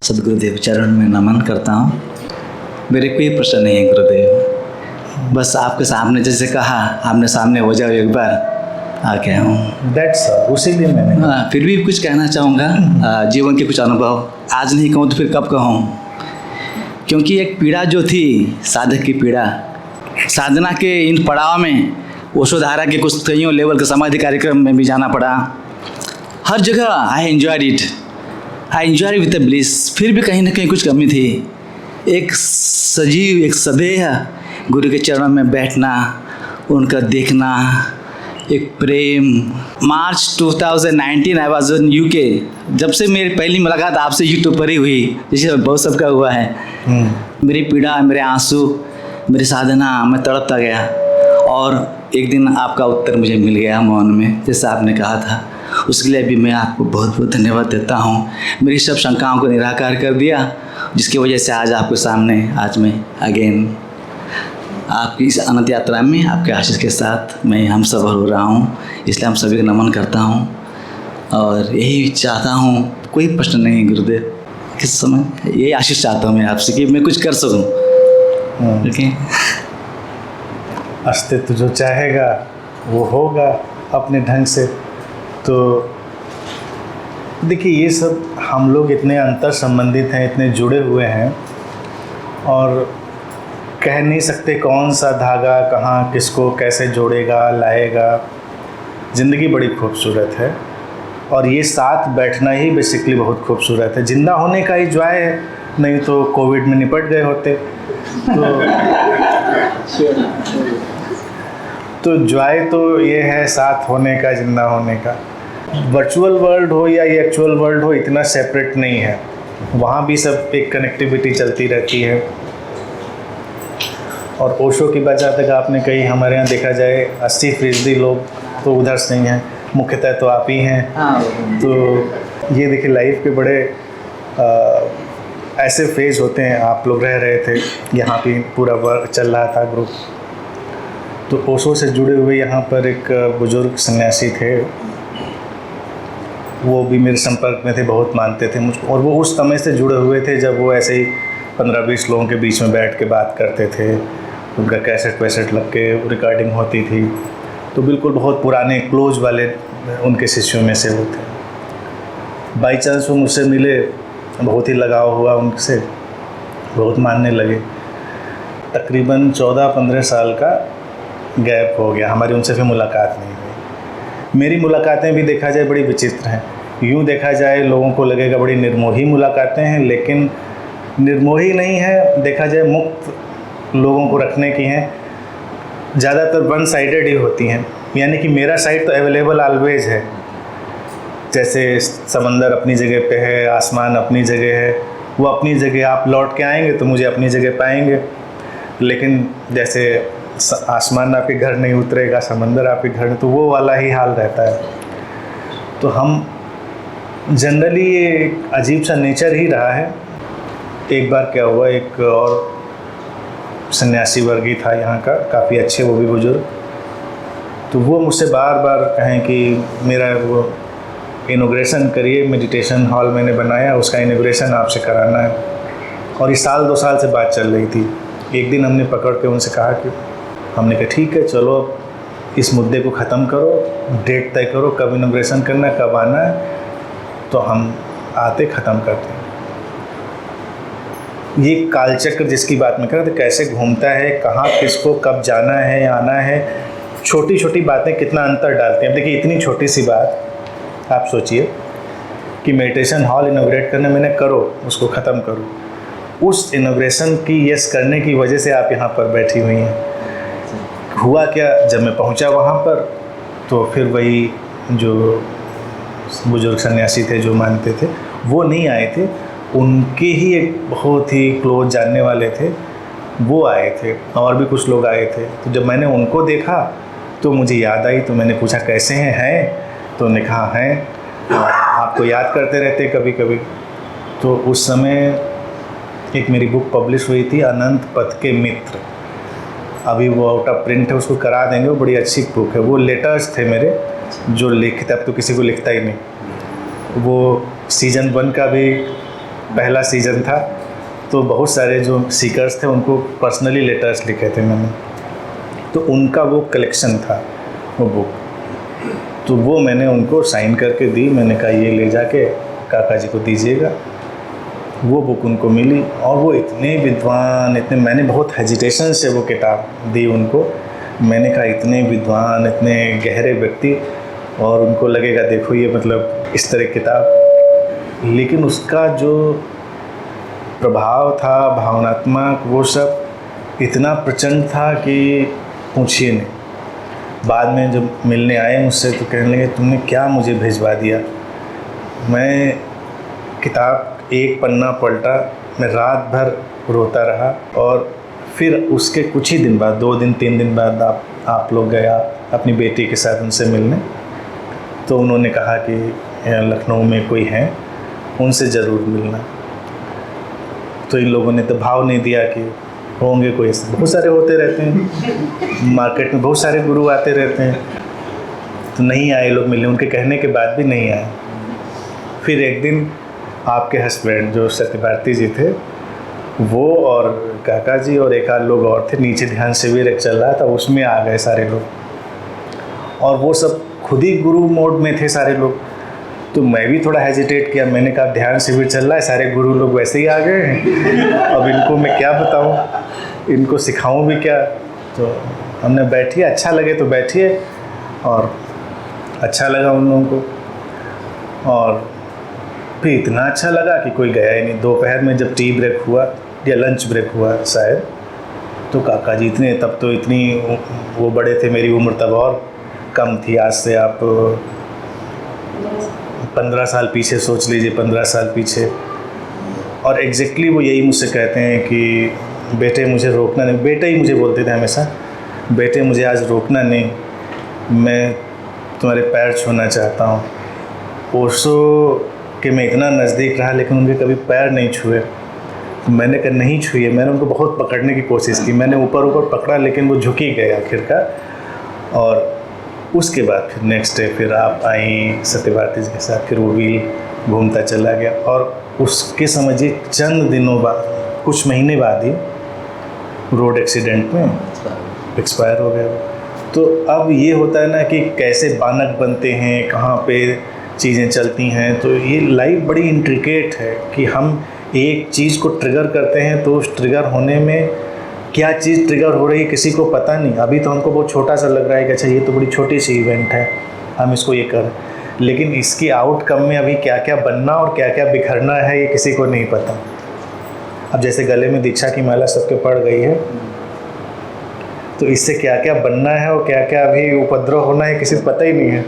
सदगुरुदेव चरण में नमन करता हूँ। मेरे कोई प्रश्न नहीं है गुरुदेव, बस आपके सामने जैसे कहा आपने सामने हो जाओ एक बार आ गया हूँ। दैट्स उसी लिए मैंने फिर भी कुछ कहना चाहूँगा, जीवन के कुछ अनुभव आज नहीं कहूँ तो फिर कब कहूँ, क्योंकि एक पीड़ा जो थी साधक की पीड़ा, साधना के इन पड़ाव में ओशोधारा के कुछ कईयों लेवल के समाधि कार्यक्रम में भी जाना पड़ा। हर जगह I enjoy with the bliss, फिर भी कहीं ना कहीं कुछ कमी थी। एक सजीव, एक सदेह गुरु के चरणों में बैठना, उनका देखना, एक प्रेम। मार्च 2019 आई वॉज इन यूके। जब से मेरी पहली मुलाकात आपसे यूट्यूब पर ही हुई, जैसे बहुत सबका हुआ है। मेरी पीड़ा, मेरे आंसू, मेरी साधना, मैं तड़पता गया और एक दिन आपका उत्तर मुझे मिल गया मौन में, जैसा आपने कहा था। उसके लिए भी मैं आपको बहुत बहुत धन्यवाद देता हूँ। मेरी सब शंकाओं को निराकार कर दिया, जिसकी वजह से आज आपके सामने आज मैं अगेन आपकी इस अनंत यात्रा में आपके आशीष के साथ मैं हम सफर हो रहा हूँ। इसलिए हम सभी को नमन करता हूँ और यही चाहता हूँ, कोई प्रश्न नहीं गुरुदेव, किस समय यही आशीष चाहता हूँ मैं आपसे कि मैं कुछ कर सकूँ। ओके, अस्तित्व जो चाहेगा वो होगा अपने ढंग से। तो देखिए, ये सब हम लोग इतने अंतर संबंधित हैं, इतने जुड़े हुए हैं और कह नहीं सकते कौन सा धागा कहाँ किसको कैसे जोड़ेगा, लाएगा। ज़िंदगी बड़ी खूबसूरत है और ये साथ बैठना ही बेसिकली बहुत खूबसूरत है। जिंदा होने का ही जॉय है, नहीं तो कोविड में निपट गए होते। तो जॉय तो ये है साथ होने का, जिंदा होने का। वर्चुअल वर्ल्ड हो या ये एक्चुअल वर्ल्ड हो, इतना सेपरेट नहीं है। वहाँ भी सब एक कनेक्टिविटी चलती रहती है। और ओशो की बात जहाँ तक आपने कही, हमारे यहाँ देखा जाए 80% लोग तो उधर से ही हैं, मुख्यतः तो आप ही हैं। तो ये देखिए, लाइफ के बड़े ऐसे फेज होते हैं। आप लोग रह रहे थे यहाँ पे, पूरा वर्क चल रहा था ग्रुप। तो ओशो से जुड़े हुए यहाँ पर एक बुजुर्ग सन्यासी थे, वो भी मेरे संपर्क में थे, बहुत मानते थे मुझको। और वो उस समय से जुड़े हुए थे जब वो ऐसे ही 15-20 लोगों के बीच में बैठ के बात करते थे। उनका कैसेट वैसेट लग के रिकॉर्डिंग होती थी। तो बिल्कुल बहुत पुराने क्लोज वाले उनके शिष्यों में से वो थे। बाई चांस वो मुझसे मिले, बहुत ही लगाव हुआ उनसे, बहुत मानने लगे। तकरीबन 14-15 साल का गैप हो गया, हमारी उनसे फिर मुलाकात नहीं हुई। मेरी मुलाकातें भी देखा जाए बड़ी विचित्र हैं। यूँ देखा जाए लोगों को लगेगा बड़ी निर्मोही मुलाकातें हैं, लेकिन निर्मोही नहीं है, देखा जाए मुक्त लोगों को रखने की हैं। ज़्यादातर वन साइडेड ही होती हैं, यानी कि मेरा साइड तो अवेलेबल ऑलवेज है। जैसे समंदर अपनी जगह पे है, आसमान अपनी जगह है, वो अपनी जगह। आप लौट के आएंगे तो मुझे अपनी जगह पाएंगे। लेकिन जैसे आसमान आपके घर नहीं उतरेगा, समंदर आपके घर, तो वो वाला ही हाल रहता है। तो हम जनरली ये एक अजीब सा नेचर ही रहा है। एक बार क्या हुआ, एक और सन्यासी वर्ग ही था यहाँ का, काफ़ी अच्छे, वो भी बुजुर्ग। तो वो मुझसे बार बार कहें कि मेरा वो इनॉग्रेशन करिए, मेडिटेशन हॉल मैंने बनाया, उसका इनॉग्रेशन आपसे कराना है। और ये 1-2 साल से बात चल रही थी। एक दिन हमने पकड़ के उनसे कहा कि हमने कहा ठीक है, चलो अब इस मुद्दे को ख़त्म करो, डेट तय करो कब इनॉग्रेशन करना है, कब आना है, तो हम आते ख़त्म करते हैं। ये कालचक्र जिसकी बात मैं कर रहा था, कैसे घूमता है, कहाँ किसको कब जाना है आना है, छोटी छोटी बातें कितना अंतर डालती हैं। अब देखिए, इतनी छोटी सी बात आप सोचिए कि मेडिटेशन हॉल इनॉग्रेट करने मैंने करो, उसको ख़त्म करो। उस इनॉग्रेशन की यस करने की वजह से आप यहाँ पर बैठी हुई हैं। हुआ क्या, जब मैं पहुँचा वहाँ पर तो फिर वही जो बुजुर्ग सन्यासी थे जो मानते थे, वो नहीं आए थे। उनके ही एक बहुत ही क्लोज जानने वाले थे, वो आए थे, और भी कुछ लोग आए थे। तो जब मैंने उनको देखा तो मुझे याद आई। तो मैंने पूछा कैसे हैं? तो उन्होंने कहा हैं, आपको याद करते रहते कभी कभी। तो उस समय एक मेरी बुक पब्लिश हुई थी, अनंत पथ के मित्र। अभी वो आउट ऑफ प्रिंट है, उसको करा देंगे, वो बड़ी अच्छी बुक है। वो लेटर्स थे मेरे जो लिखते, अब तो किसी को लिखता ही नहीं। वो सीज़न 1 का भी पहला सीज़न था, तो बहुत सारे जो सीकर्स थे उनको पर्सनली लेटर्स लिखे थे मैंने, तो उनका वो कलेक्शन था वो बुक, तो वो मैंने उनको साइन करके दी। मैंने कहा ये ले जाके काका जी को दीजिएगा। वो बुक उनको मिली और वो इतने विद्वान, इतने, मैंने बहुत हेजिटेशन से वो किताब दी उनको। मैंने कहा इतने विद्वान, इतने गहरे व्यक्ति, और उनको लगेगा देखो ये मतलब इस तरह किताब, लेकिन उसका जो प्रभाव था भावनात्मक, वो सब इतना प्रचंड था कि पूछिए नहीं। बाद में जब मिलने आए मुझसे तो कहने लगे तुमने क्या मुझे भिजवा दिया। मैं किताब एक पन्ना पलटा, मैं रात भर रोता रहा, और फिर उसके कुछ ही दिन बाद, 2 दिन 3 दिन बाद आप लोग गया अपनी बेटी के साथ उनसे मिलने, तो उन्होंने कहा कि लखनऊ में कोई हैं, उनसे ज़रूर मिलना। तो इन लोगों ने तो भाव नहीं दिया कि होंगे कोई, बहुत सारे होते रहते हैं मार्केट में, बहुत सारे गुरु आते रहते हैं, तो नहीं आए लोग मिलने, उनके कहने के बाद भी नहीं आए। फिर एक दिन आपके हस्बैंड जो सत्यभारती जी थे, वो और काका जी और एक आध लोग और थे, नीचे ध्यान शिविर एक चल रहा था, उसमें आ गए सारे लोग, और वो सब खुद ही गुरु मोड में थे सारे लोग। तो मैं भी थोड़ा हेजिटेट किया, मैंने कहा ध्यान शिविर चल रहा है, सारे गुरु लोग वैसे ही आ गए हैं, अब इनको मैं क्या बताऊं, इनको सिखाऊं भी क्या। तो हमने बैठिए, अच्छा लगे तो बैठिए, और अच्छा लगा उन लोगों को, और फिर इतना अच्छा लगा कि कोई गया ही नहीं। दोपहर में जब टी ब्रेक हुआ या लंच ब्रेक हुआ शायद, तो काका जी इतने, तब तो इतनी वो बड़े थे, मेरी उम्र तब और कम थी, आज से आप 15 साल पीछे सोच लीजिए, 15 साल पीछे। और एग्जैक्टली वो यही मुझसे कहते हैं कि बेटे मुझे रोकना नहीं, बेटे ही मुझे बोलते थे हमेशा, बेटे मुझे आज रोकना नहीं, मैं तुम्हारे पैर छूना चाहता हूँ। ओशो के मैं इतना नज़दीक रहा लेकिन उनके कभी पैर नहीं छुए। मैंने कहा नहीं छुए, मैंने उनको बहुत पकड़ने की कोशिश की, मैंने ऊपर ऊपर पकड़ा लेकिन वो झुक ही गए आखिरकार। और उसके बाद फिर नेक्स्ट डे फिर आप आई सत्यभारती जी के साथ, फिर वो व्हील घूमता चला गया, और उसके समझिए चंद दिनों बाद, कुछ महीने बाद ही रोड एक्सीडेंट में एक्सपायर हो गया। तो अब ये होता है ना कि कैसे बानक बनते हैं, कहाँ पे चीज़ें चलती हैं, तो ये लाइफ बड़ी इंट्रिकेट है कि हम एक चीज़ को ट्रिगर करते हैं तो उस ट्रिगर होने में क्या चीज़ ट्रिगर हो रही है किसी को पता नहीं। अभी तो हमको बहुत छोटा सा लग रहा है कि अच्छा ये तो बड़ी छोटी सी इवेंट है, हम इसको ये कर, लेकिन इसकी आउटकम में अभी क्या क्या बनना और क्या क्या बिखरना है ये किसी को नहीं पता। अब जैसे गले में दीक्षा की माला सबके पड़ गई है, तो इससे क्या क्या बनना है और क्या क्या अभी उपद्रव होना है किसी को पता ही नहीं है।